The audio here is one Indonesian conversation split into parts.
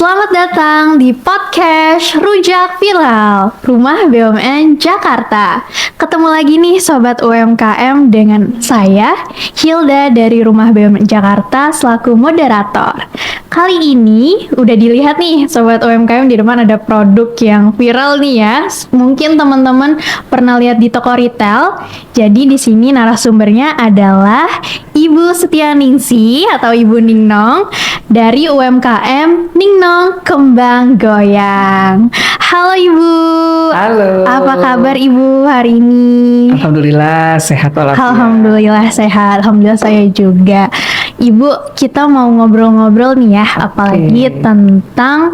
Selamat datang di podcast Rujak Viral, Rumah BUMN Jakarta. Ketemu lagi nih Sobat UMKM dengan saya, Hilda dari Rumah BUMN Jakarta selaku moderator. Kali ini udah dilihat nih Sobat UMKM, di depan ada produk yang viral nih ya. Mungkin teman-teman pernah lihat di toko retail. Jadi di sini narasumbernya adalah Ibu Setianingsih atau Ibu Ningnong dari UMKM Ningnong Kembang Goyang. Halo Ibu. Halo. Apa kabar Ibu hari ini? Alhamdulillah sehat walafiat. Alhamdulillah sehat. Alhamdulillah saya juga. Ibu, kita mau ngobrol-ngobrol nih ya, apalagi tentang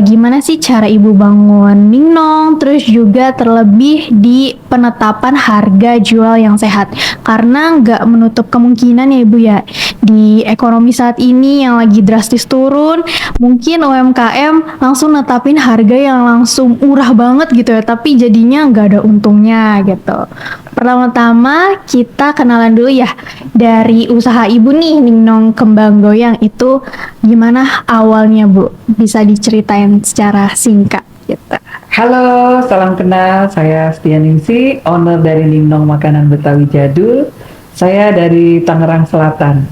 gimana sih cara Ibu bangun Ningnong, terus juga terlebih di penetapan harga jual yang sehat. Karena nggak menutup kemungkinan ya Ibu ya, di ekonomi saat ini yang lagi drastis turun, mungkin UMKM langsung netapin harga yang langsung murah banget gitu ya, tapi jadinya nggak ada untungnya gitu. Pertama-tama kita kenalan dulu ya dari usaha Ibu nih, Ningnong Kembang Goyang itu gimana awalnya Bu? Bisa diceritain secara singkat gitu. Halo, salam kenal. Saya Setianingsih, owner dari Ningnong Makanan Betawi Jadul. Saya dari Tangerang Selatan.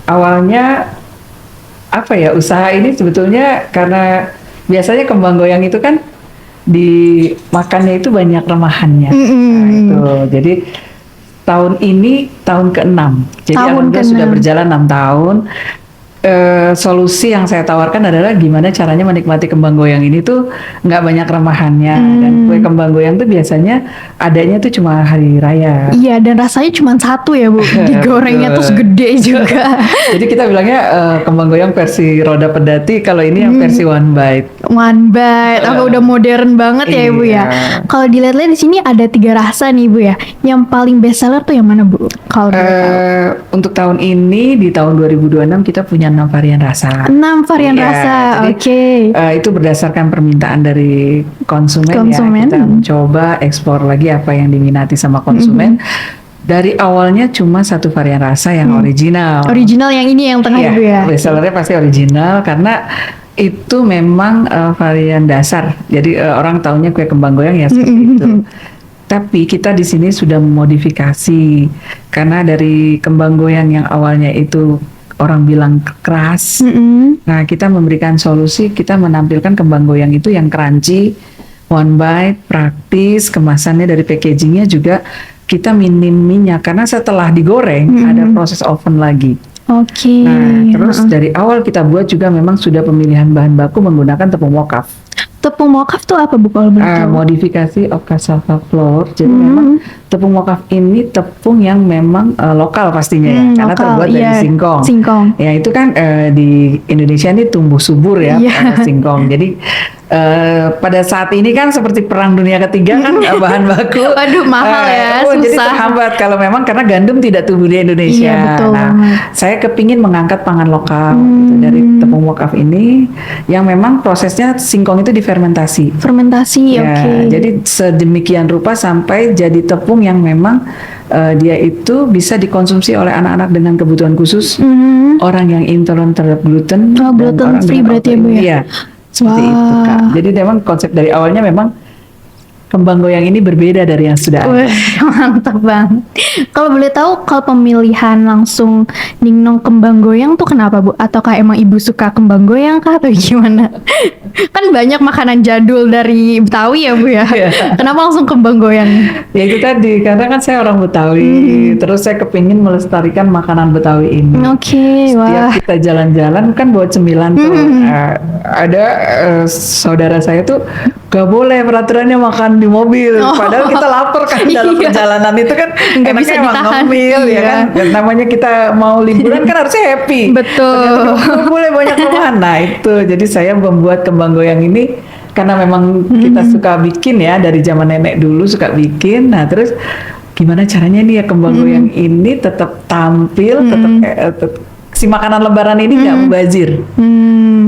Awalnya apa ya, usaha ini sebetulnya karena biasanya kembang goyang itu kan dimakannya itu banyak remahannya. Nah, itu. Jadi tahun ini tahun ke-6. Jadi alhamdulillah sudah berjalan 6 tahun. Solusi yang saya tawarkan adalah gimana caranya menikmati kembang goyang ini tuh nggak banyak remahannya. Dan kue kembang goyang tuh biasanya adanya tuh cuma hari raya. Iya, dan rasanya cuma satu ya Bu, digorengnya terus gede juga. Jadi kita bilangnya kembang goyang versi roda pedati, kalau ini yang versi one bite. One bite, udah modern banget ya Ibu ya. Kalau dilihat-lihat di sini ada 3 rasa nih Bu ya. Yang paling best seller tuh yang mana Bu? Kalau untuk tahun ini di tahun 2026 kita punya 6 varian rasa. 6 varian rasa, oke. Itu berdasarkan permintaan dari konsumen. Ya. Kita mencoba ekspor lagi apa yang diminati sama konsumen. Dari awalnya cuma 1 varian rasa yang original. Original yang ini yang tengah Ibu ya? Bestsellernya pasti original karena itu memang varian dasar. Jadi orang taunya kue kembang goyang ya seperti itu. Tapi kita di sini sudah memodifikasi karena dari kembang goyang yang awalnya itu orang bilang keras. Nah, kita memberikan solusi, kita menampilkan kembang goyang itu yang crunchy, one bite, praktis, kemasannya dari packagingnya juga kita minim minyak karena setelah digoreng ada proses oven lagi. Oke. Nah, terus dari awal kita buat juga memang sudah pemilihan bahan baku menggunakan tepung mokaf. Tepung mokaf tuh apa Bu kalau boleh tahu? Modifikasi of cassava flour. Jadi memang tepung mokaf ini tepung yang memang lokal pastinya ya, karena lokal, terbuat dari singkong. Ya itu kan di Indonesia ini tumbuh subur ya, singkong. Jadi pada saat ini kan seperti perang dunia ketiga kan bahan baku. Waduh mahal ya, susah. Jadi terhambat kalau memang karena gandum tidak tumbuh di Indonesia. Iya, betul saya kepingin mengangkat pangan lokal gitu, dari tepung mokaf ini yang memang prosesnya singkong itu difermentasi. Fermentasi, oke. Jadi sedemikian rupa sampai jadi tepung yang memang dia itu bisa dikonsumsi oleh anak-anak dengan kebutuhan khusus, orang yang intoleran terhadap gluten, gluten free berarti ya Bu ya? Iya. Seperti itu Kak. Jadi memang konsep dari awalnya memang kembang goyang ini berbeda dari yang sudah ada. Mantap banget. Kalau boleh tahu, kalau pemilihan langsung Ningnong Kembang Goyang tuh kenapa Bu? Ataukah emang Ibu suka kembang goyang kah atau gimana? Kan banyak makanan jadul dari Betawi ya Bu ya. Kenapa langsung kembang goyang? Ya itu tadi, karena kan saya orang Betawi, terus saya kepingin melestarikan makanan Betawi ini. Setiap kita jalan-jalan kan bawa cemilan tuh. Ada saudara saya tuh gak boleh peraturannya makan di mobil, padahal kita lapar kan dalam perjalanan itu kan nggak bisa emang ngemil ya kan. Dan namanya kita mau liburan kan harusnya happy. Betul. Gak boleh banyak rumahan. Nah itu, jadi saya membuat kembang goyang ini karena memang kita suka bikin ya, dari zaman nenek dulu suka bikin. Nah terus gimana caranya nih ya kembang goyang ini tetap tampil, tetap si makanan lebaran ini nggak mubazir.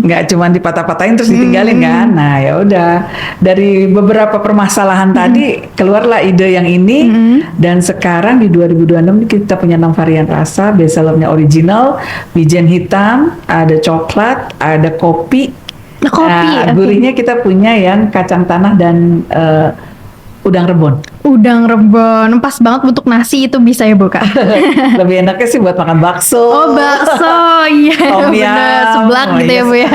nggak cuma dipatah-patahin terus ditinggalin kan. Nah ya udah, dari beberapa permasalahan tadi keluarlah ide yang ini, dan sekarang di 2026 kita punya 6 varian rasa. Bestsellernya original, wijen hitam, ada coklat, ada kopi. Kopi, Gurihnya kita punya yang kacang tanah dan udang rebon. Udang rebon, pas banget untuk nasi itu bisa ya Bu Kak? Lebih enaknya sih buat makan bakso. Oh bakso, iya Tom bener, yum. seblak gitu ya Bu ya.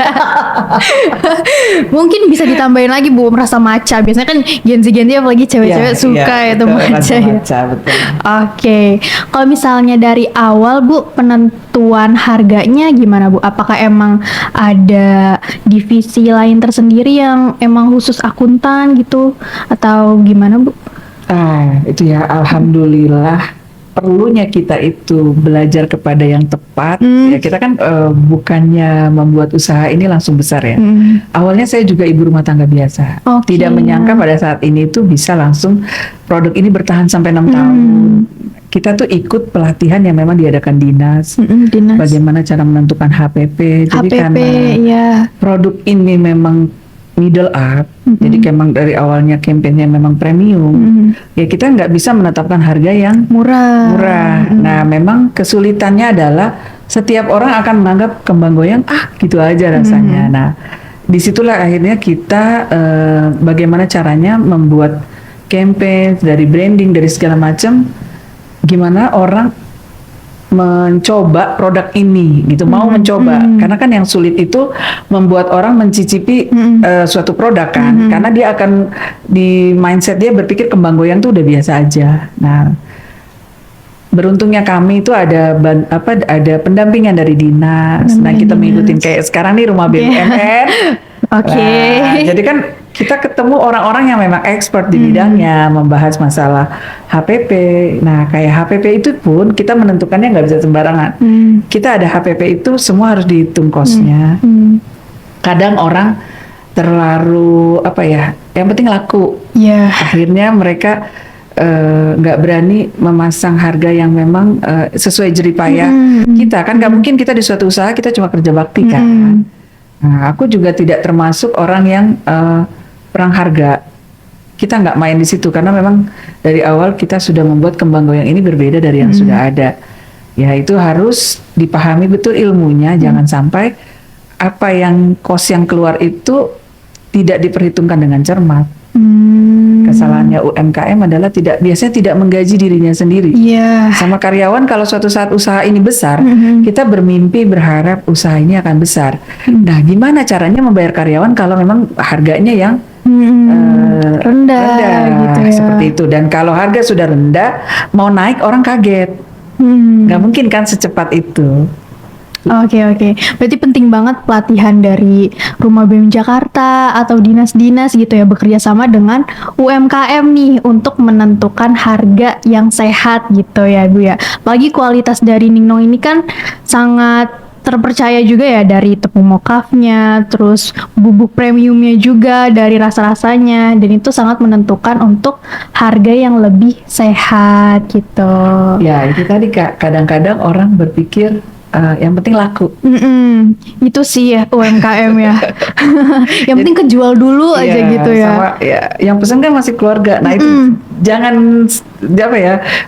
Mungkin bisa ditambahin lagi Bu, rasa matcha. Biasanya kan Gen-Z apalagi cewek-cewek suka ya itu matcha rasa ya. matcha, betul. Oke, kalau misalnya dari awal Bu, penentuan harganya gimana Bu? Apakah emang ada divisi lain tersendiri yang emang khusus akuntan gitu? Atau gimana Bu? Itu ya, alhamdulillah perlunya kita itu belajar kepada yang tepat. Ya kita kan bukannya membuat usaha ini langsung besar ya. Awalnya saya juga ibu rumah tangga biasa. Oke. Tidak menyangka pada saat ini tuh bisa langsung produk ini bertahan sampai 6 tahun. Kita tuh ikut pelatihan yang memang diadakan dinas. Dinas. Bagaimana cara menentukan HPP. Jadi HPP, karena ya. produk ini memang middle up, jadi memang dari awalnya kampanye memang premium, ya kita nggak bisa menetapkan harga yang Murah. Nah, memang kesulitannya adalah setiap orang akan menganggap kembang goyang gitu aja rasanya. Nah, disitulah akhirnya kita bagaimana caranya membuat campaign dari branding dari segala macam, gimana orang mencoba produk ini gitu, mau mencoba, karena kan yang sulit itu membuat orang mencicipi suatu produk kan, karena dia akan di mindset dia berpikir kembang goyang tuh udah biasa aja. Nah, beruntungnya kami itu ada ada pendampingan dari dinas. Nah, kita mengikutin kayak sekarang nih rumah BUMN. Oke. Nah, jadi kan kita ketemu orang-orang yang memang expert di bidangnya, membahas masalah HPP. Nah, kayak HPP itu pun kita menentukannya nggak bisa sembarangan. Kita ada HPP itu semua harus dihitung kosnya. Kadang orang terlalu yang penting laku. Yeah. Akhirnya mereka nggak berani memasang harga yang memang sesuai jeripayah kita. Kan nggak mungkin kita di suatu usaha kita cuma kerja bakti kan. Nah, aku juga tidak termasuk orang yang perang harga. Kita nggak main di situ karena memang dari awal kita sudah membuat kembang goyang ini berbeda dari yang sudah ada. Ya itu harus dipahami betul ilmunya, jangan sampai apa yang kos yang keluar itu tidak diperhitungkan dengan cermat. Kesalahannya UMKM adalah biasanya tidak menggaji dirinya sendiri. Sama karyawan, kalau suatu saat usaha ini besar, kita bermimpi berharap usaha ini akan besar. Nah, gimana caranya membayar karyawan kalau memang harganya yang rendah gitu ya. Seperti itu. Dan kalau harga sudah rendah, mau naik orang kaget. Nggak mungkin kan secepat itu. Oke. Berarti penting banget pelatihan dari Rumah BEM Jakarta atau dinas-dinas gitu ya, bekerja sama dengan UMKM nih untuk menentukan harga yang sehat gitu ya Bu ya. Apalagi kualitas dari Ningnong ini kan sangat terpercaya juga ya, dari tepung mokafnya, terus bubuk premiumnya juga, dari rasa-rasanya, dan itu sangat menentukan untuk harga yang lebih sehat gitu. Ya itu tadi Kak, kadang-kadang orang berpikir yang penting laku. Itu sih ya UMKM ya. Yang penting kejual dulu aja gitu ya. Sama ya, yang pesan kan masih keluarga. Nah itu jangan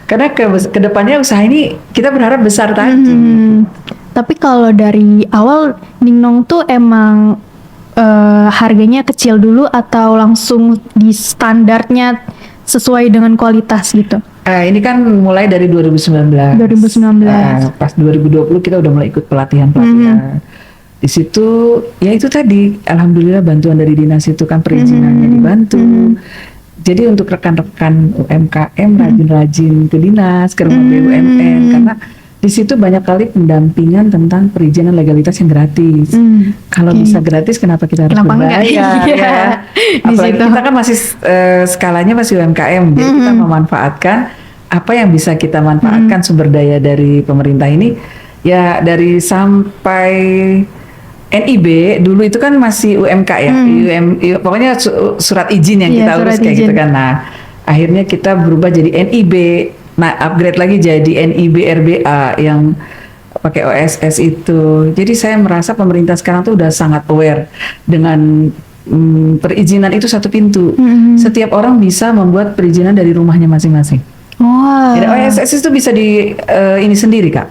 karena kedepannya usaha ini kita berharap besar tadi. Tapi kalau dari awal Ningnong tuh emang harganya kecil dulu atau langsung di standarnya sesuai dengan kualitas gitu? Ini kan mulai dari 2019. Pas 2020 kita udah mulai ikut pelatihan. Di situ ya itu tadi, alhamdulillah bantuan dari dinas itu kan perizinannya dibantu. Jadi untuk rekan-rekan UMKM rajin-rajin ke dinas, ke rumah BUMN, karena di situ banyak kali pendampingan tentang perizinan legalitas yang gratis. Kalau bisa gratis, kenapa kita harus berbayar? Ya. Apalagi kita kan masih skalanya masih UMKM, jadi kita memanfaatkan apa yang bisa kita manfaatkan sumber daya dari pemerintah ini. Ya dari sampai NIB dulu itu kan masih UMK ya, pokoknya surat izin yang kita urus kayak gitu kan. Nah akhirnya kita berubah jadi NIB. Nah, upgrade lagi jadi NIB RBA yang pakai OSS itu. Jadi saya merasa pemerintah sekarang tuh udah sangat aware dengan perizinan itu satu pintu. Setiap orang bisa membuat perizinan dari rumahnya masing-masing. Wah. Jadi OSS itu bisa ini sendiri, Kak.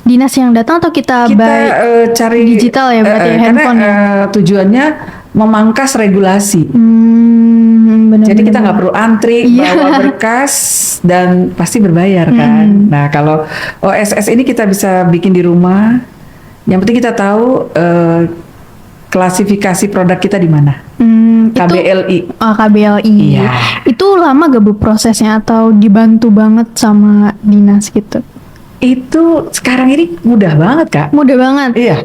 Dinas yang datang atau kita Kita by cari digital ya berarti karena handphone ya? tujuannya memangkas regulasi. Benar, Jadi kita benar. nggak perlu antri, Iya. bawa berkas dan pasti berbayar kan. Nah kalau OSS ini kita bisa bikin di rumah. Yang penting kita tahu klasifikasi produk kita di mana. Itu KBLI. KBLI. Iya. Itu lama gak Bu prosesnya atau dibantu banget sama dinas gitu? Itu sekarang ini mudah banget, Kak. Mudah banget. Iya.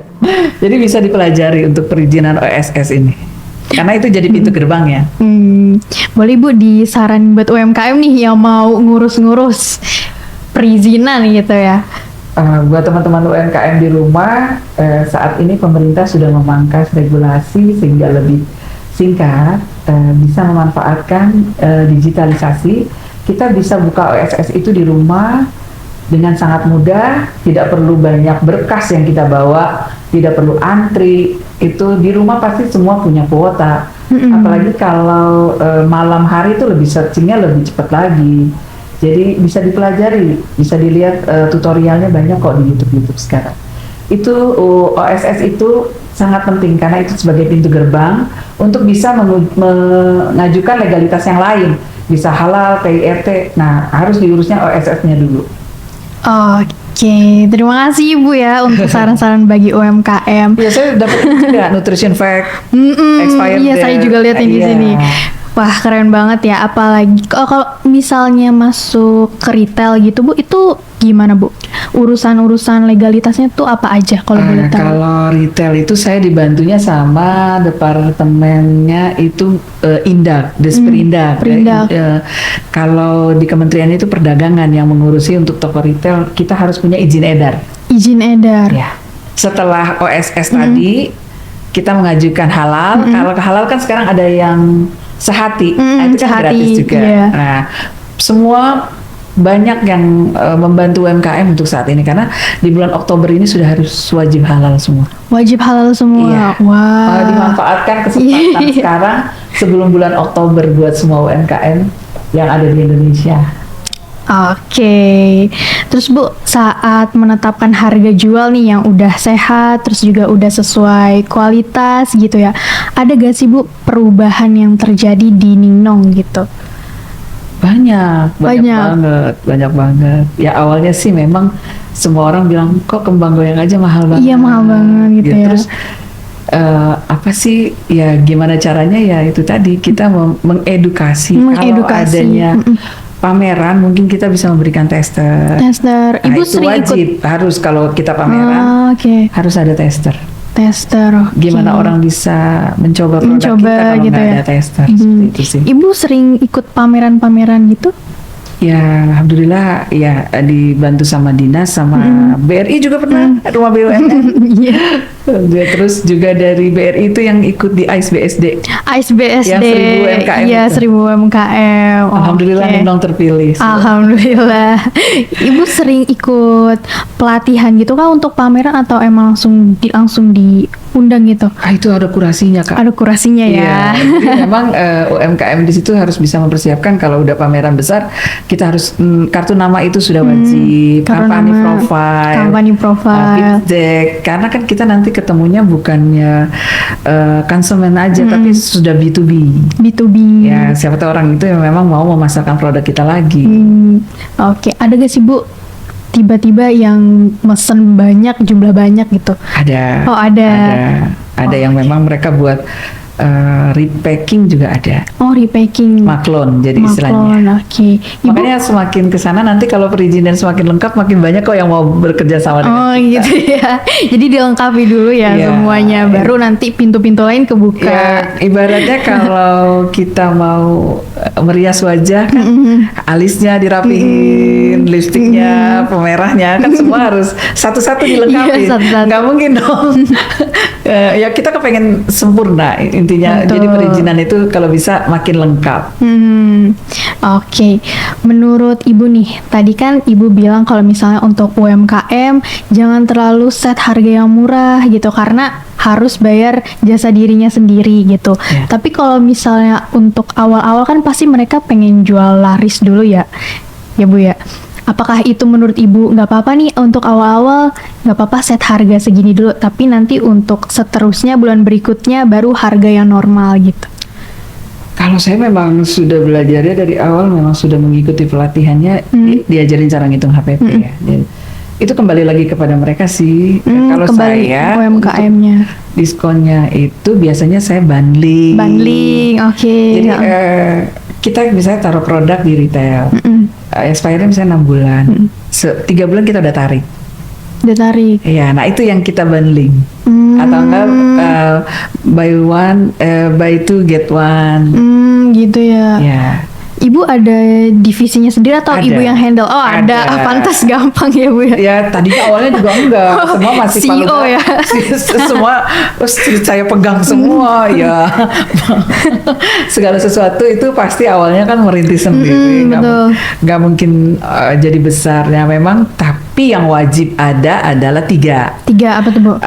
Jadi bisa dipelajari untuk perizinan OSS ini. Karena itu jadi pintu gerbangnya. Boleh Bu disaran buat UMKM nih yang mau ngurus-ngurus perizinan gitu ya? Buat teman-teman UMKM di rumah, saat ini pemerintah sudah memangkas regulasi sehingga lebih singkat, bisa memanfaatkan digitalisasi. Kita bisa buka OSS itu di rumah dengan sangat mudah, tidak perlu banyak berkas yang kita bawa, tidak perlu antri. Itu di rumah pasti semua punya kuota. Apalagi kalau malam hari itu lebih searchingnya lebih cepat lagi. Jadi bisa dipelajari, bisa dilihat tutorialnya banyak kok di YouTube sekarang. Itu OSS itu sangat penting karena itu sebagai pintu gerbang untuk bisa mengajukan legalitas yang lain, bisa halal, PIRT. Nah harus diurusnya OSS-nya dulu. Oke, terima kasih Ibu ya untuk saran-saran bagi UMKM. Ya saya dapat juga nutrition fact, expired Iya, saya date. juga liatin di Iya. sini. Wah, keren banget ya. Apalagi kalau misalnya masuk ke retail gitu, Bu, itu gimana, Bu? Urusan-urusan legalitasnya tuh apa aja kalau boleh tahu? Kalau retail itu saya dibantunya sama departemennya itu Indak, Desperindak. Perindak. Kalau di kementerian itu perdagangan yang mengurusi untuk toko retail, kita harus punya izin edar. Izin edar. Ya. Setelah OSS tadi, kita mengajukan halal. Kalau halal kan sekarang ada yang sehati, nah, itu kan sehati, gratis juga. iya. Nah, semua banyak yang membantu UMKM untuk saat ini karena di bulan Oktober ini sudah harus wajib halal semua. Wajib halal semua. Iya. Wah. Dimanfaatkan kesempatan Iya. sekarang sebelum bulan Oktober buat semua UMKM yang ada di Indonesia. Oke, terus Bu, saat menetapkan harga jual nih yang udah sehat, terus juga udah sesuai kualitas gitu ya, ada gak sih Bu perubahan yang terjadi di Ningnong gitu? Banyak Banyak. banget. Ya awalnya sih memang semua orang bilang kok kembang goyang aja mahal banget. Iya, mahal banget gitu ya. Terus apa sih ya gimana caranya ya itu tadi kita mengedukasi. Kalau Mengedukasi. adanya pameran mungkin kita bisa memberikan tester. Tester, Nah, Ibu itu sering wajib ikut? harus kalau kita pameran Oke, harus ada tester. tester. Oke. Gimana orang bisa mencoba produk kita kalau gitu nggak ya? ada tester seperti itu sih. Ibu sering ikut pameran-pameran gitu? Ya, alhamdulillah ya dibantu sama dinas sama BRI juga pernah rumah BUMN. Iya. Terus juga dari BRI itu yang ikut di AIS BSD. AIS-BSD. Yang 1000 UMKM Iya, itu. 1000 UMKM. Alhamdulillah Oke. Ningnong terpilih. Alhamdulillah. Ibu sering ikut pelatihan gitu kah untuk pameran atau emang langsung diundang gitu? Itu ada kurasinya, Kak. Ada kurasinya ya. Iya, jadi memang UMKM di situ harus bisa mempersiapkan kalau udah pameran besar kita harus kartu nama itu sudah wajib, kartu company nama, profile, company profile. pitch deck. Karena kan kita nanti ketemunya bukannya konsumen aja, tapi sudah B2B. B2B. Ya, siapa tahu orang itu yang memang mau memasarkan produk kita lagi. Oke, ada gak sih Bu tiba-tiba yang mesen banyak, jumlah banyak gitu? Ada. Oh, ada. Ada yang memang mereka buat repacking juga ada. Oh, repacking. Maklon jadi istilahnya. Maklon, oke. Ibu, Makanya semakin ke sana nanti kalau perizinan semakin lengkap makin banyak kok yang mau bekerja sama dengan oh kita. gitu ya. Jadi dilengkapi dulu ya Iya. semuanya, baru nanti pintu-pintu lain kebuka. Ya, ibaratnya kalau kita mau merias wajah kan alisnya dirapihin, lipstiknya, pemerahnya kan semua harus satu-satu dilengkapi. Iya, satu-satu. Nggak mungkin dong. Ya kita kepengen sempurna. intinya. Betul. Jadi perizinan itu kalau bisa makin lengkap. Oke. Menurut Ibu nih, tadi kan Ibu bilang kalau misalnya untuk UMKM jangan terlalu set harga yang murah gitu karena harus bayar jasa dirinya sendiri gitu. Ya. Tapi kalau misalnya untuk awal-awal kan pasti mereka pengen jual laris dulu ya Bu ya. Apakah itu menurut Ibu nggak apa-apa nih untuk awal-awal nggak apa-apa set harga segini dulu, tapi nanti untuk seterusnya bulan berikutnya baru harga yang normal gitu? Kalau saya memang sudah belajarnya dari awal, memang sudah mengikuti pelatihannya, diajarin cara ngitung HPP ya. Itu kembali lagi kepada mereka sih. Kalau Kembali saya UMKM-nya. diskonnya itu biasanya saya bundling. Bundling, oke. Jadi kita misalnya taruh produk di retail, expiry misalnya 6 bulan, 3 bulan kita udah tarik. Udah tarik. Iya, nah itu yang kita bundling. Atau enggak buy two get one. Gitu ya. Ya. Ibu ada divisinya sendiri atau Ada. Ibu yang handle? Oh ada. Ada. Pantas gampang ya Bu ya. Ya tadinya awalnya juga enggak, semua masih CEO palu- ya? semua saya pegang semua ya. Segala sesuatu itu pasti awalnya kan merintis sendiri, betul. nggak mungkin jadi besar. Ya memang, tapi yang wajib ada adalah 3. 3 apa tuh Bu?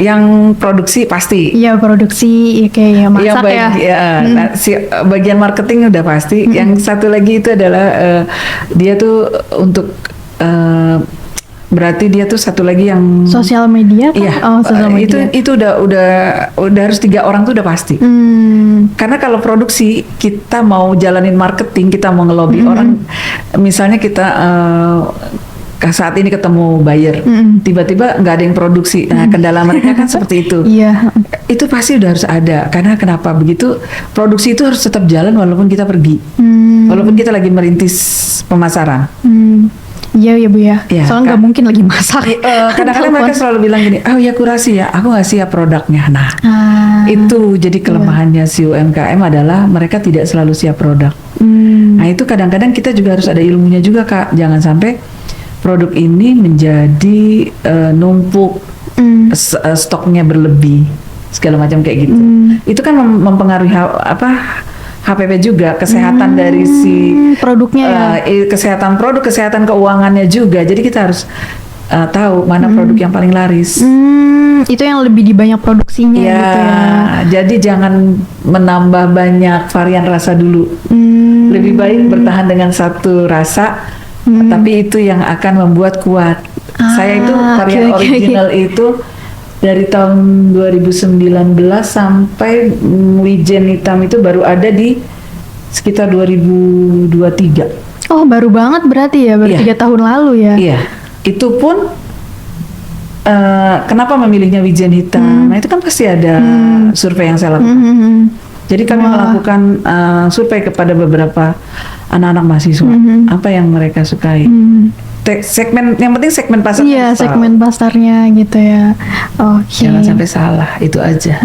Yang produksi pasti. Iya produksi, kayak masak Nah, bagian marketing udah pasti. Yang satu lagi itu adalah dia tuh untuk berarti dia tuh satu lagi yang Sosial media kan? Iya, Oh sosial media. itu udah harus 3 orang tuh udah pasti. Karena kalau produksi kita mau jalanin marketing, kita mau ngelobi orang, misalnya kita saat ini ketemu buyer, tiba-tiba nggak ada yang produksi. Nah, kendala mereka kan seperti itu. Iya. Itu pasti udah harus ada. Karena kenapa begitu? Produksi itu harus tetap jalan walaupun kita pergi, walaupun kita lagi merintis pemasaran. Iya ya Bu ya. Ya, Soalnya nggak mungkin lagi masak. Kadang-kadang mereka selalu bilang gini, ya kurasi ya, aku nggak siap produknya. Nah, itu jadi kelemahannya si UMKM adalah mereka tidak selalu siap produk. Nah, itu kadang-kadang kita juga harus ada ilmunya juga Kak. Jangan sampai produk ini menjadi numpuk, stoknya berlebih, segala macam kayak gitu. Itu kan mempengaruhi HPP juga, kesehatan dari si produknya ya. Kesehatan produk, kesehatan keuangannya juga. Jadi kita harus tahu mana produk yang paling laris. Itu yang lebih banyak produksinya Ya, gitu ya. jadi jangan menambah banyak varian rasa dulu. Lebih baik bertahan dengan satu rasa, tapi itu yang akan membuat kuat. Saya itu varian original itu dari tahun 2019 sampai wijen hitam itu baru ada di sekitar 2023. Oh baru banget berarti ya, baru 3 tahun lalu ya. Iya, itu pun kenapa memilihnya wijen hitam? Nah itu kan pasti ada survei yang saya lakukan. Jadi kami melakukan survei kepada beberapa anak-anak mahasiswa, apa yang mereka sukai. Segmen, yang penting segmen pasar. Iya, segmen pasarnya gitu ya. Oke. Jangan sampai salah, itu aja.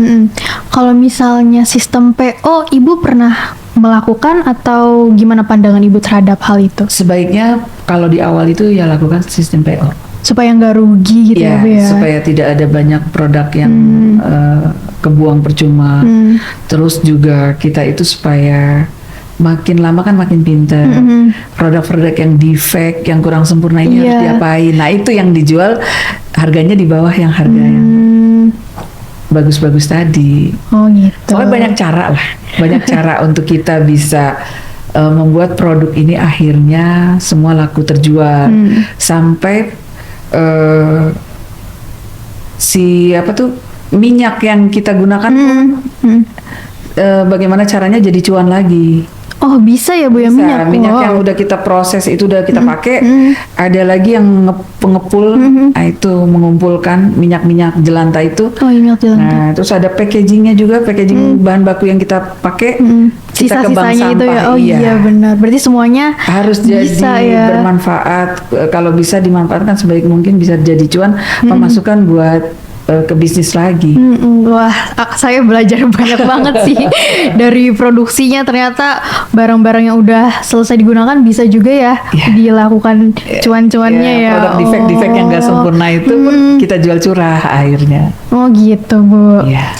Kalau misalnya sistem PO, Ibu pernah melakukan atau gimana pandangan Ibu terhadap hal itu? Sebaiknya kalau di awal itu ya lakukan sistem PO. Supaya nggak rugi gitu ya, Bu ya? Supaya tidak ada banyak produk yang kebuang percuma. Terus juga kita itu supaya makin lama kan makin pintar. Produk-produk yang defect, yang kurang sempurna ini harus diapain. Nah itu yang dijual harganya di bawah yang harga yang bagus-bagus tadi. Oh gitu. Soalnya banyak cara lah, banyak cara untuk kita bisa membuat produk ini akhirnya semua laku terjual. Sampai si apa tuh minyak yang kita gunakan bagaimana caranya jadi cuan lagi. Oh bisa ya Bu ya, minyak. Minyak yang udah kita proses itu udah kita pakai. Ada lagi yang pengepul, nah itu mengumpulkan minyak-minyak jelantah itu. Oh minyak jelantah. Nah terus ada packagingnya juga, packaging bahan baku yang kita pakai. Kita ke bank Sisa-sisanya sampah. itu ya. Oh iya benar. Berarti semuanya harus jadi bisa, ya. bermanfaat. Kalau bisa dimanfaatkan sebaik mungkin, bisa jadi cuan, pemasukan buat ke bisnis lagi. Wah, saya belajar banyak banget sih dari produksinya. Ternyata barang-barang yang udah selesai digunakan bisa juga ya dilakukan cuan-cuannya ya. Produk defect-defect yang nggak sempurna itu pun kita jual curah akhirnya. Oh gitu Bu. Iya.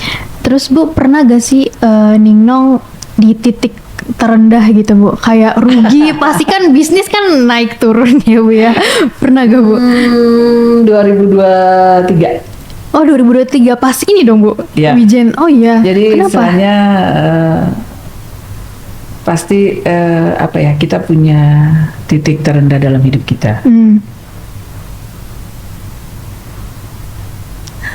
Terus Bu, pernah gak sih Ningnong di titik terendah gitu Bu? Kayak rugi, pasti kan bisnis kan naik turun ya Bu ya. Pernah gak Bu? 2023. Oh 2023 pas ini dong Bu, Iya. Wijen. Oh iya. Jadi kenapa? istilahnya pasti apa ya, kita punya titik terendah dalam hidup kita.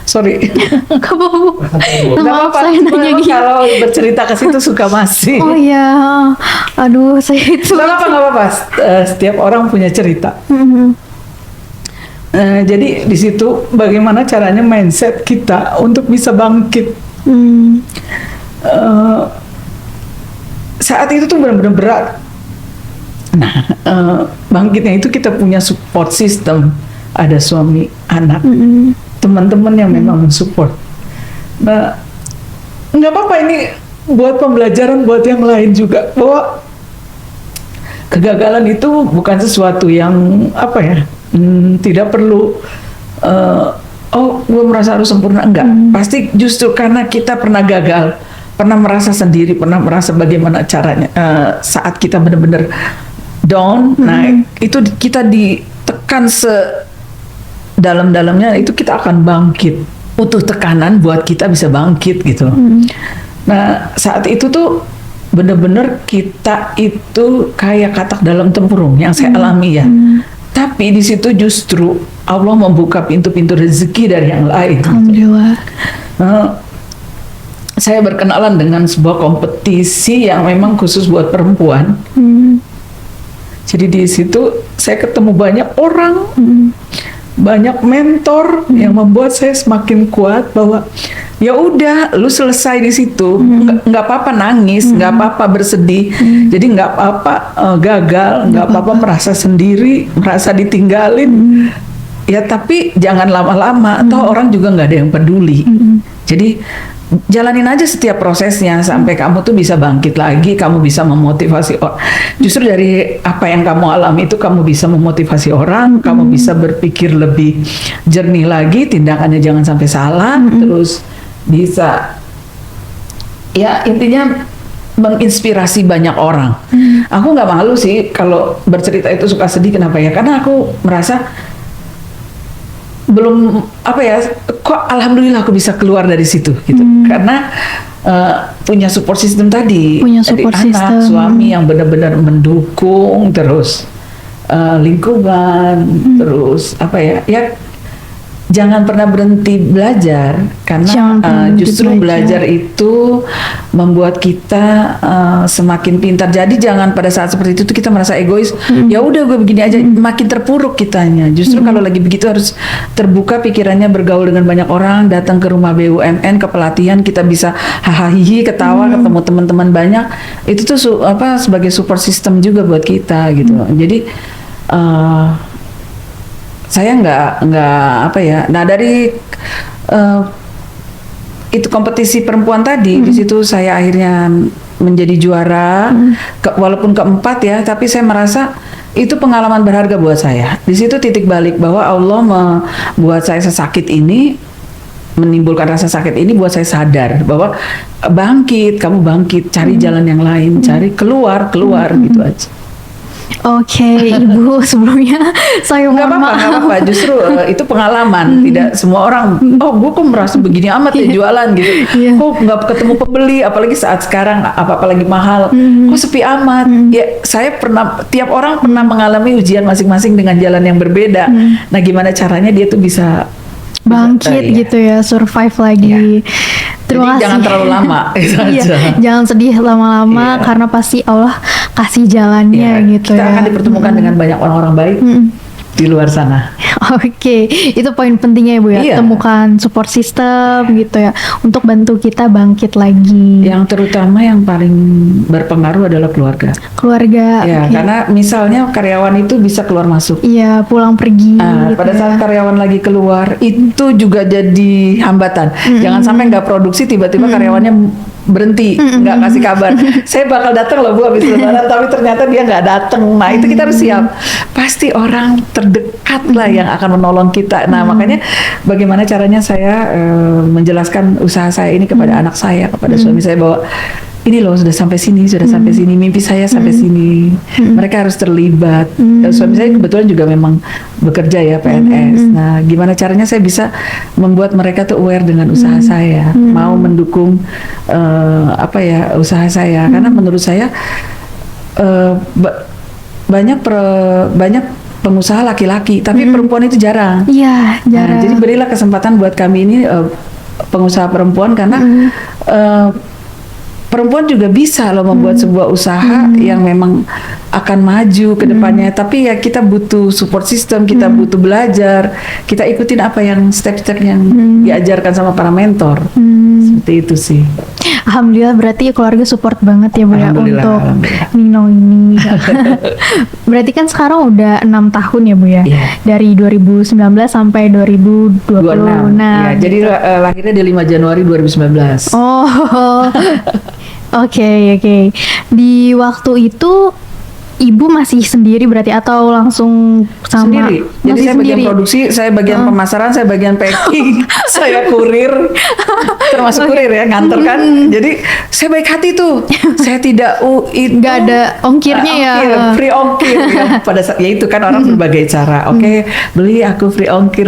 Sorry. Gak apa Bu. Nggak Maaf apa-apa, saya cuma nanya emang gitu. kalau bercerita ke situ suka masih. Oh iya. Aduh saya itu. Nggak apa-apa. Setiap orang punya cerita. Mhm. Jadi di situ bagaimana caranya mindset kita untuk bisa bangkit. Hmm. Saat itu tuh benar-benar berat. Nah, bangkitnya itu kita punya support system, ada suami, anak, teman-teman yang memang mensupport. Nah, nggak apa-apa, ini buat pembelajaran buat yang lain juga, bahwa kegagalan itu bukan sesuatu yang apa ya, tidak perlu oh gue merasa harus sempurna, enggak. Pasti justru karena kita pernah gagal, pernah merasa sendiri, pernah merasa bagaimana caranya saat kita benar-benar down, nah itu kita ditekan sedalam-dalamnya, itu kita akan bangkit, butuh tekanan buat kita bisa bangkit gitu. Nah saat itu tuh benar-benar kita itu kayak katak dalam tempurung yang saya alami ya. Tapi di situ justru Allah membuka pintu-pintu rezeki dari yang lain. Alhamdulillah. Saya berkenalan dengan sebuah kompetisi yang memang khusus buat perempuan. Jadi di situ saya ketemu banyak orang, banyak mentor yang membuat saya semakin kuat bahwa ya udah, lu selesai di situ, nggak apa-apa nangis, nggak apa-apa bersedih, jadi nggak apa-apa gagal, nggak apa-apa merasa sendiri, merasa ditinggalin, ya tapi jangan lama-lama, toh orang juga nggak ada yang peduli. Jadi jalanin aja setiap prosesnya sampai kamu tuh bisa bangkit lagi, kamu bisa memotivasi orang. Justru dari apa yang kamu alami itu kamu bisa memotivasi orang, kamu bisa berpikir lebih jernih lagi, tindakannya jangan sampai salah, terus bisa ya intinya menginspirasi banyak orang. Aku nggak malu sih kalau bercerita itu suka sedih, kenapa ya? Karena aku merasa belum apa ya, kok alhamdulillah aku bisa keluar dari situ gitu, karena punya support system tadi, Punya dari support anak, system. suami yang benar-benar mendukung, terus lingkungan, terus apa ya, ya jangan pernah berhenti belajar, karena Jangan pernah berhenti justru belajar itu membuat kita semakin pintar. Jadi jangan pada saat seperti itu tuh kita merasa egois. Ya udah gue begini aja, makin terpuruk kitanya. Justru kalau lagi begitu harus terbuka pikirannya, bergaul dengan banyak orang, datang ke rumah BUMN, ke pelatihan, kita bisa hahaha ketawa, ketemu teman-teman banyak. Itu tuh apa sebagai support system juga buat kita gitu. Jadi saya nggak apa ya. Nah dari itu kompetisi perempuan tadi, di situ saya akhirnya menjadi juara, walaupun keempat ya, tapi saya merasa itu pengalaman berharga buat saya. Di situ titik balik bahwa Allah membuat saya sesakit ini, menimbulkan rasa sakit ini buat saya sadar bahwa bangkit, kamu bangkit, cari jalan yang lain, cari keluar gitu aja. Oke, Ibu, sebelumnya saya Nggak mohon apa-apa, nggak maaf. apa-apa. Justru itu pengalaman. Tidak semua orang, oh gue kok merasa begini amat ya jualan gitu. Iya. Kok nggak ketemu pembeli, apalagi saat sekarang apa-apa lagi mahal. Kok sepi amat. Ya saya pernah, tiap orang pernah mengalami ujian masing-masing dengan jalan yang berbeda. Nah gimana caranya dia tuh bisa Bangkit iya. gitu ya, survive lagi. Terima Jadi kasih. jangan terlalu lama. Itu Iya, aja. jangan sedih lama-lama Iya. karena pasti Allah kasih jalannya Ya, gitu kita ya. akan dipertemukan dengan banyak orang-orang baik di luar sana. Oke, itu poin pentingnya Ibu ya. Iya. Temukan support system gitu ya untuk bantu kita bangkit lagi. Yang terutama yang paling berpengaruh adalah keluarga. Keluarga. Ya, oke. karena misalnya karyawan itu bisa keluar masuk. Iya, pulang pergi. gitu Pada ya. saat karyawan lagi keluar itu juga jadi hambatan. Jangan sampai nggak produksi tiba-tiba karyawannya berhenti, nggak kasih kabar. Saya bakal datang loh Bu habis Lebaran, tapi ternyata dia nggak datang. Nah itu kita harus siap. Pasti orang terdekat lah yang akan menolong kita. Nah makanya bagaimana caranya saya menjelaskan usaha saya ini kepada anak saya, kepada suami saya bahwa ini loh sudah sampai sini, mimpi saya sampai sini. Mereka harus terlibat. Suami saya kebetulan juga memang bekerja ya PNS. Nah, gimana caranya saya bisa membuat mereka tuh aware dengan usaha saya, mau mendukung usaha saya. Karena menurut saya banyak pengusaha laki-laki, tapi perempuan itu jarang. Iya, jarang. Nah, jadi berilah kesempatan buat kami ini pengusaha perempuan karena perempuan juga bisa loh membuat sebuah usaha yang memang akan maju ke depannya. Tapi ya kita butuh support system, kita butuh belajar, kita ikutin apa yang step-step yang diajarkan sama para mentor. Seperti itu sih. Alhamdulillah berarti keluarga support banget ya Bu ya untuk Ninong ini. Berarti kan sekarang udah 6 tahun ya Bu ya. Yeah. Dari 2019 sampai 2026. Ya, jadi lahirnya di 5 Januari 2019. Oh. Oke. Di waktu itu Ibu masih sendiri berarti atau langsung sama? Sendiri. Jadi saya bagian produksi, saya bagian pemasaran, saya bagian packing, saya kurir, termasuk kurir ya, nganter kan. Jadi saya baik hati tuh. Saya tidak nggak ada ongkirnya ya. Free ongkir ya. Pada saat ya itu kan orang berbagai cara. Oke, beli aku free ongkir.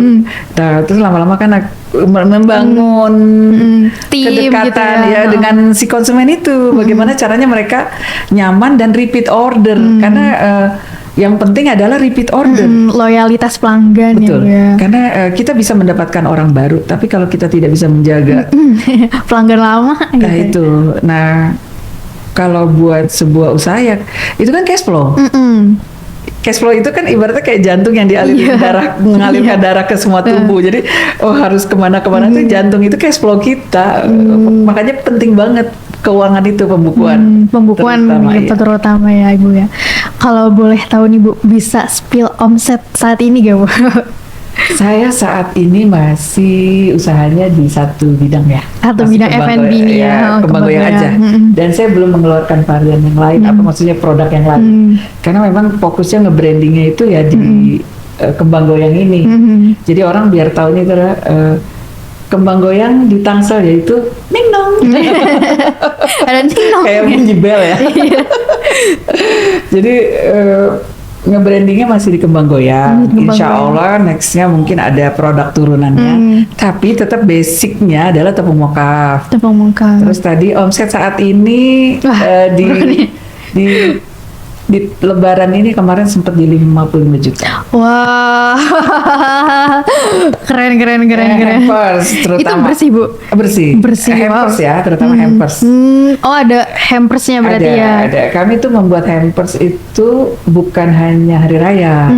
Nah, terus lama-lama kan membangun tim kedekatan gitu ya dengan si konsumen itu. Bagaimana caranya mereka nyaman dan repeat order. Karena yang penting adalah repeat order. Loyalitas pelanggan. Betul. Ya. Karena kita bisa mendapatkan orang baru, tapi kalau kita tidak bisa menjaga pelanggan lama. Nah gitu. itu. Nah kalau buat sebuah usaha ya, itu kan cash flow. Cash flow itu kan ibaratnya kayak jantung yang dialirkan darah, mengalirkan darah ke semua tubuh. Jadi harus kemana-kemana tuh jantung itu cash flow kita. Makanya penting banget keuangan itu, pembukuan terutama ya Ibu ya. Kalau boleh tahu nih Bu, bisa spill omset saat ini gak Bu? Saya saat ini masih usahanya di satu bidang ya. Satu bidang F&B nih ya. Kembang goyang aja. Dan saya belum mengeluarkan varian yang lain, apa maksudnya produk yang lain. Karena memang fokusnya nge-brandingnya itu ya di kembang goyang ini. Jadi orang biar tahu ini adalah kembang goyang di Tangsel, yaitu Ningnong. Ada Ningnong. Kayak bunyi bel ya. Jadi nge-brandingnya masih di kembang goyang. Insya Allah nextnya mungkin ada produk turunannya. Tapi tetap basicnya adalah tepung mokaf. Terus tadi omset saat ini di Lebaran ini kemarin sempat di 55 juta. Wah, keren. Hampers terutama. Itu bersih Bu? Bersih. Hampers ya, terutama hampers. Oh ada hampersnya berarti ya? Ada. Kami tuh membuat hampers itu bukan hanya hari raya.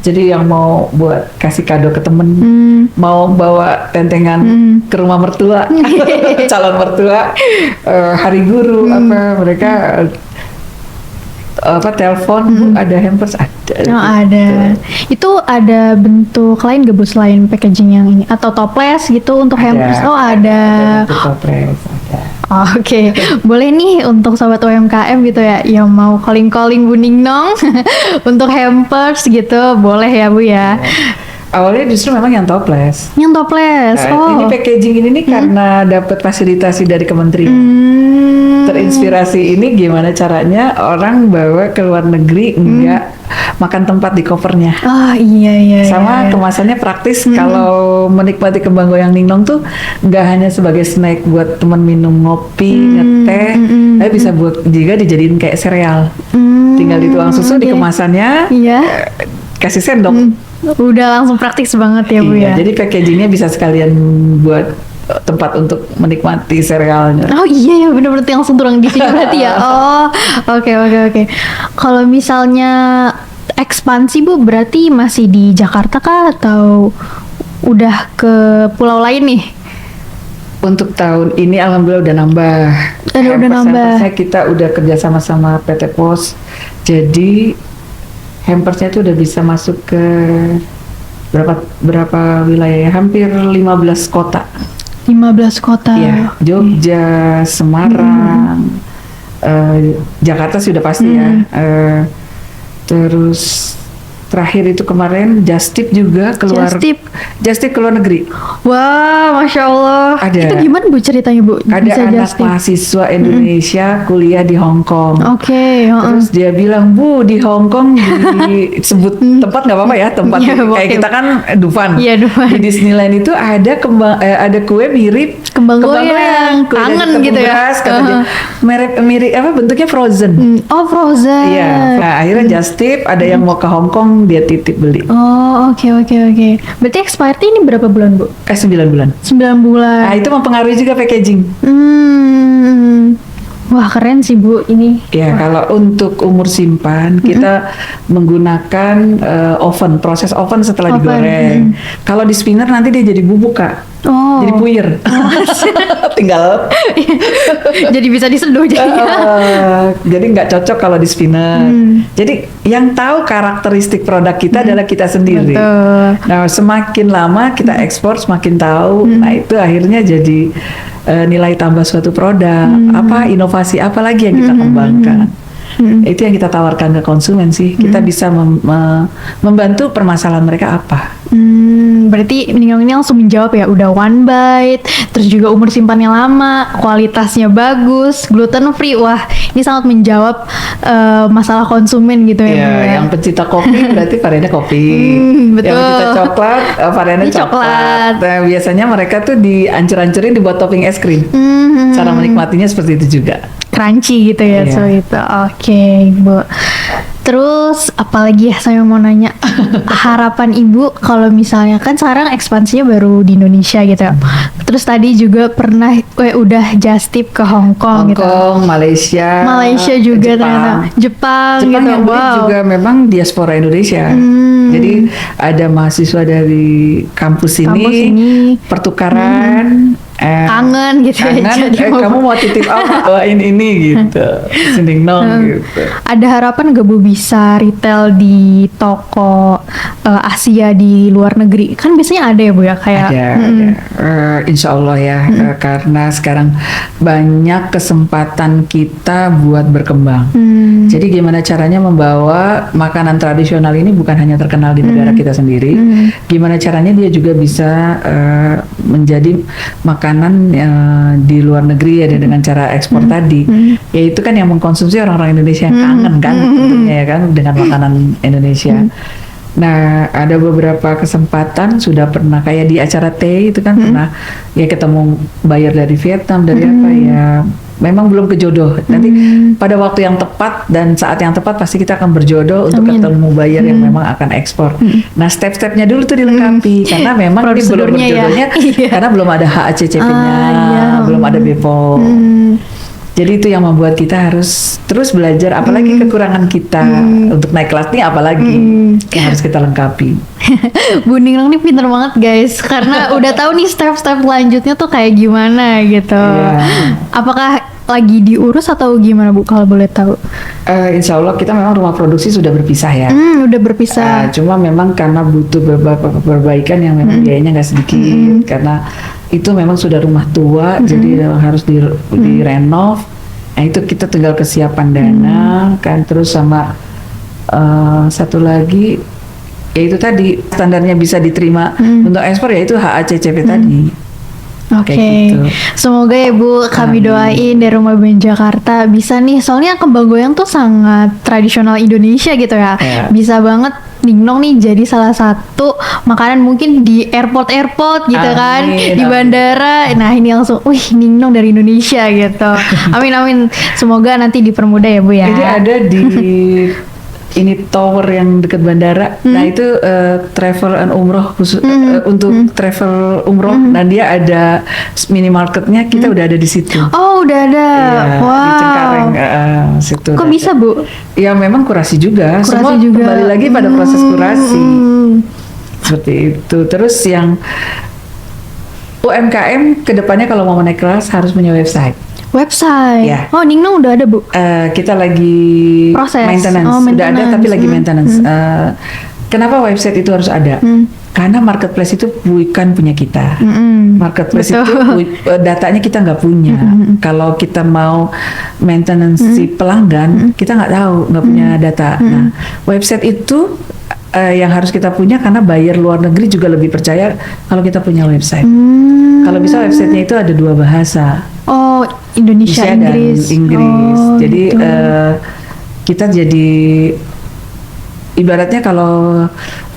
Jadi yang mau buat kasih kado ke temen, mau bawa tentengan ke rumah mertua, calon mertua, hari guru mereka telepon Bu, ada hampers, ada. Ada. Itu ada bentuk lain gak Bu selain packaging yang ini atau toples gitu untuk hampers? Oh ada. Toples ada. Oke. Boleh nih untuk sobat UMKM gitu ya yang mau calling Bu Ningnong untuk hampers gitu, boleh ya Bu ya. Awalnya justru memang yang toples. Oh. Ini packaging ini nih karena dapat fasilitasi dari kementerian. Terinspirasi ini gimana caranya orang bawa ke luar negeri enggak makan tempat di kopernya. Oh iya. Sama kemasannya praktis. Kalau menikmati kembang goyang Ningnong tuh nggak hanya sebagai snack buat teman minum ngopi, ngeteh, tapi bisa buat juga dijadiin kayak sereal. Tinggal dituang susu di kemasannya, kasih sendok. Udah langsung praktis banget ya Bu ya. Jadi packagingnya bisa sekalian buat tempat untuk menikmati serealnya. Oh iya ya, bener-bener langsung turun di sini berarti ya. Oh oke. Kalau misalnya ekspansi Bu, berarti masih di Jakarta kah atau udah ke pulau lain nih? Untuk tahun ini alhamdulillah udah nambah. Udah nambah. Kita udah kerja sama PT Pos. Jadi hampersnya itu udah bisa masuk ke berapa wilayah ya? Hampir 15 kota. 15 kota. Ya, Jogja, Semarang, Jakarta sudah pasti ya. Terus terakhir itu kemarin Justip juga keluar. Justip keluar negeri. Wah, Masya Allah. Ada. Itu gimana Bu ceritanya Bu? Ada Bisa anak Justip? mahasiswa Indonesia kuliah di Hong Kong. Oke, Terus dia bilang, Bu, di Hong Kong disebut tempat nggak apa-apa ya, tempat Iya, kayak oke. kita kan Dufan. Iya, Dufan. Di Disneyland itu ada kue mirip Kembang goyang. kue dari Kangen tepung gitu ya. beras, kata dia. Mirip apa bentuknya frozen. Oh, Frozen. Iya. Nah, akhirnya Justip ada yang mau ke Hong Kong dia titip beli. Oh, oke. Berarti expired ini berapa bulan Bu? 9 bulan. 9 bulan. Nah, itu mempengaruhi juga packaging. Wah, keren sih Bu ini. Ya, kalau untuk umur simpan kita menggunakan proses oven setelah Oven, digoreng. Kalau di spinner nanti dia jadi bubuk Kak, Oh. jadi puyer. Tinggal. Jadi bisa diseduh jadinya. Jadi nggak cocok kalau di spinner. Jadi yang tahu karakteristik produk kita adalah kita sendiri. Betul. Nah, semakin lama kita ekspor semakin tahu. Nah, itu akhirnya jadi nilai tambah suatu produk. Apa inovasi apa lagi yang kita kembangkan? Itu yang kita tawarkan ke konsumen sih. Kita bisa membantu permasalahan mereka apa. Berarti Ningnong ini langsung menjawab ya, udah one bite, terus juga umur simpannya lama, kualitasnya bagus, gluten free. Wah, ini sangat menjawab masalah konsumen gitu ya. Ya, Bu, ya. yang pecinta kopi berarti variannya kopi. Betul. Yang pecinta coklat variannya Ini coklat. Nah, biasanya mereka tuh diancur-ancurin dibuat topping es krim. Cara menikmatinya seperti itu juga. Crunchy gitu ya, Iya. so itu. Oke, Bu. Terus apalagi ya saya mau nanya, harapan Ibu kalau misalnya kan sekarang ekspansinya baru di Indonesia gitu ya. Terus tadi juga pernah udah Justip ke Hong Kong Hong gitu. Kong, Malaysia juga Jepang. ternyata. Jepang gitu. yang beli Wow. juga memang diaspora Indonesia. Jadi ada mahasiswa dari kampus ini. Pertukaran. Kangen gitu ya. Kangen, jadi kamu mau titip apa? Bawain ini gitu. Sindingnong gitu. Ada harapan gak Bu bisa retail di toko Asia di luar negeri? Kan biasanya ada ya Bu ya kayak. Ada. Insya Allah ya, karena sekarang banyak kesempatan kita buat berkembang. Jadi gimana caranya membawa makanan tradisional ini bukan hanya terkenal di negara kita sendiri, gimana caranya dia juga bisa menjadi makanan di luar negeri ya dengan cara ekspor tadi. Ya itu kan yang mengkonsumsi orang-orang Indonesia yang kangen kan tentunya ya kan dengan makanan Indonesia. Nah, ada beberapa kesempatan sudah pernah kayak di acara teh itu kan pernah ya ketemu buyer dari Vietnam dari apa ya. Memang belum kejodoh. Nanti pada waktu yang tepat dan saat yang tepat pasti kita akan berjodoh untuk ketemu buyer yang memang akan ekspor. Nah, step-stepnya dulu tuh dilengkapi karena memang ini belum Prosedurnya ya. berjodohnya Iya. karena belum ada HACCP-nya, Iya. belum ada BPOM. Jadi itu yang membuat kita harus terus belajar, apalagi kekurangan kita untuk naik kelas nih, apalagi yang harus kita lengkapi. Bu Ningnong nih pinter banget guys, karena udah tahu nih step-step lanjutnya tuh kayak gimana gitu. Iya. Apakah lagi diurus atau gimana Bu kalau boleh tahu? Insya Allah kita memang rumah produksi sudah berpisah ya. Udah berpisah. Cuma memang karena butuh beberapa perbaikan yang memang biayanya nggak sedikit, karena itu memang sudah rumah tua, jadi harus direnov. Nah itu kita tinggal kesiapan dana kan, terus sama satu lagi yaitu tadi standarnya bisa diterima untuk ekspor yaitu HACCP tadi. Oke, Kayak gitu. semoga ya Bu, kami doain dari Rumah Band Jakarta bisa nih, soalnya kembang goyang tuh sangat tradisional Indonesia gitu ya. Iya. Bisa banget Ningnong nih jadi salah satu makanan mungkin di airport gitu kan, Amin, di amin. bandara. Nah ini langsung, wih Ningnong dari Indonesia gitu. Amin. Semoga nanti dipermudah ya Bu ya. Jadi ada di ini tower yang dekat bandara. Nah itu travel and umroh khusus untuk travel umroh. Dan dia ada minimarketnya. Kita udah ada di situ. Oh udah ada, Iya, wow. di Cengkareng situ. Kok udah bisa ada. Bu? Ya memang kurasi juga. Kurasi Semua juga. kembali lagi pada proses kurasi. Seperti itu. Terus yang UMKM kedepannya kalau mau naik kelas harus punya website. Website. Ya. Oh Ningnong udah ada Bu. Kita lagi Proses. maintenance. Oh, Udah ada tapi maintenance. lagi maintenance. Kenapa website itu harus ada? Karena marketplace itu bukan punya kita. Marketplace Betul. itu datanya kita nggak punya. Kalau kita mau maintenance si pelanggan, kita nggak tahu, nggak punya data. Nah, website itu yang harus kita punya karena buyer luar negeri juga lebih percaya kalau kita punya website. Kalau bisa websitenya itu ada 2 bahasa. Oh, Indonesia, dan Inggris. Inggris. Oh, Jadi gitu. kita jadi ibaratnya kalau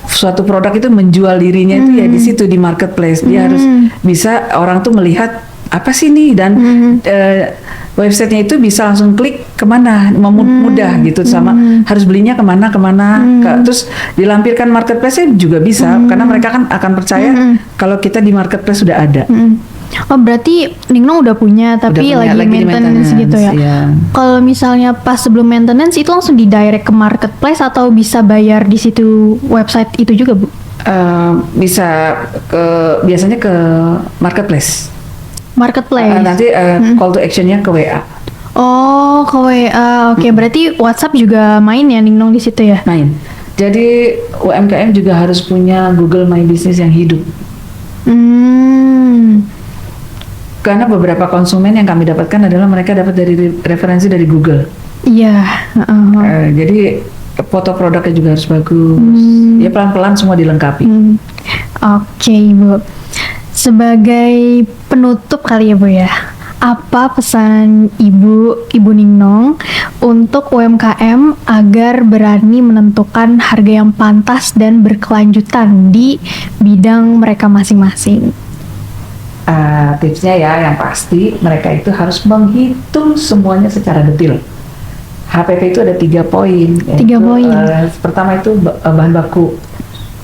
suatu produk itu menjual dirinya itu ya di situ di marketplace. Dia harus bisa orang tuh melihat apa sih nih dan websitenya itu bisa langsung klik kemana mudah gitu sama harus belinya kemana terus dilampirkan marketplace-nya juga bisa karena mereka kan akan percaya kalau kita di marketplace sudah ada. Oh, berarti Ningno udah punya tapi Udah punya, lagi di maintenance gitu ya. iya. Kalau misalnya pas sebelum maintenance itu langsung di direct ke marketplace atau bisa bayar di situ website itu juga, Bu? Bisa biasanya ke marketplace. Marketplace. Nanti call to actionnya ke WA. Oh, ke WA. Oke, berarti WhatsApp juga main ya Ningno di situ ya? Main. Jadi UMKM juga harus punya Google My Business yang hidup. Karena beberapa konsumen yang kami dapatkan adalah mereka dapat dari referensi dari Google. Iya. Jadi foto produknya juga harus bagus. Ya pelan-pelan semua dilengkapi. Oke, Ibu. Sebagai penutup kali ya, Bu ya. Apa pesan Ibu Ningnong untuk UMKM agar berani menentukan harga yang pantas dan berkelanjutan di bidang mereka masing-masing? Tipsnya ya yang pasti mereka itu harus menghitung semuanya secara detail. HPP itu ada 3 poin. 3 poin. Pertama itu bahan baku.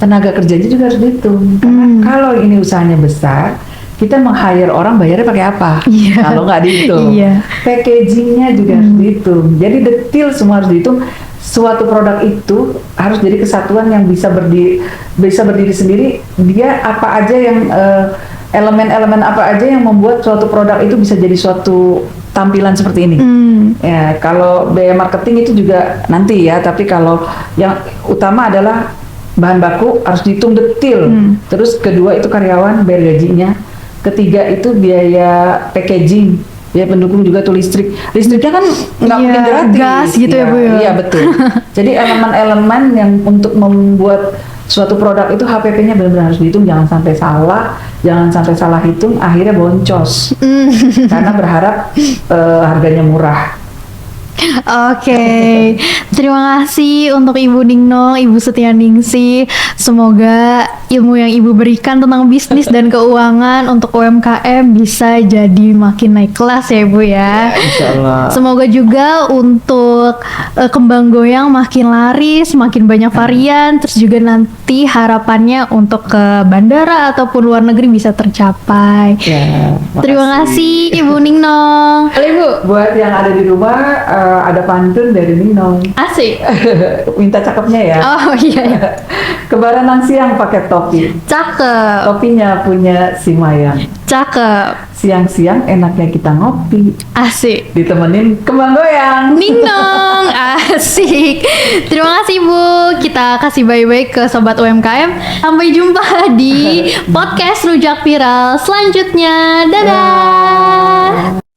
Tenaga kerjanya juga harus dihitung. Karena kalau ini usahanya besar, kita meng-hire orang bayarnya pakai apa? Kalau nggak dihitung. Packagingnya juga harus dihitung. Jadi detail semua harus dihitung. Suatu produk itu harus jadi kesatuan yang bisa berdiri sendiri. Dia apa aja yang elemen-elemen apa aja yang membuat suatu produk itu bisa jadi suatu tampilan seperti ini. Ya, kalau biaya marketing itu juga nanti ya, tapi kalau yang utama adalah bahan baku harus dihitung detail. Terus kedua itu karyawan, bayar gajinya. Ketiga itu biaya packaging, biaya pendukung juga tuh listrik. Listriknya kan nggak mungkin gratis. Gas gitu ya, Bu ya. Iya betul. Jadi elemen-elemen yang untuk membuat suatu produk itu HPP-nya benar-benar harus dihitung, jangan sampai salah hitung, akhirnya boncos. Karena berharap harganya murah. Oke, terima kasih untuk Ibu Ningno, Ibu Setianingsih. Semoga ilmu yang Ibu berikan tentang bisnis dan keuangan untuk UMKM bisa jadi makin naik kelas ya, Ibu ya. Insyaallah. Semoga juga untuk kembang goyang makin laris, makin banyak varian, terus juga nanti harapannya untuk ke bandara ataupun luar negeri bisa tercapai. Ya, Terima kasih Ibu Ningno. Halo Ibu. Buat yang ada di rumah ada pantun dari Ninong. Asik. Minta cakepnya ya. Oh iya. Kebaran siang pakai topi. Cakep. Topinya punya si Mayang. Cakep. Siang-siang enaknya kita ngopi. Asik. Ditemenin kembang goyang. Ninong. Asik. Terima kasih Bu. Kita kasih bye-bye ke Sobat UMKM. Sampai jumpa di podcast Rujak Viral selanjutnya. Dadah.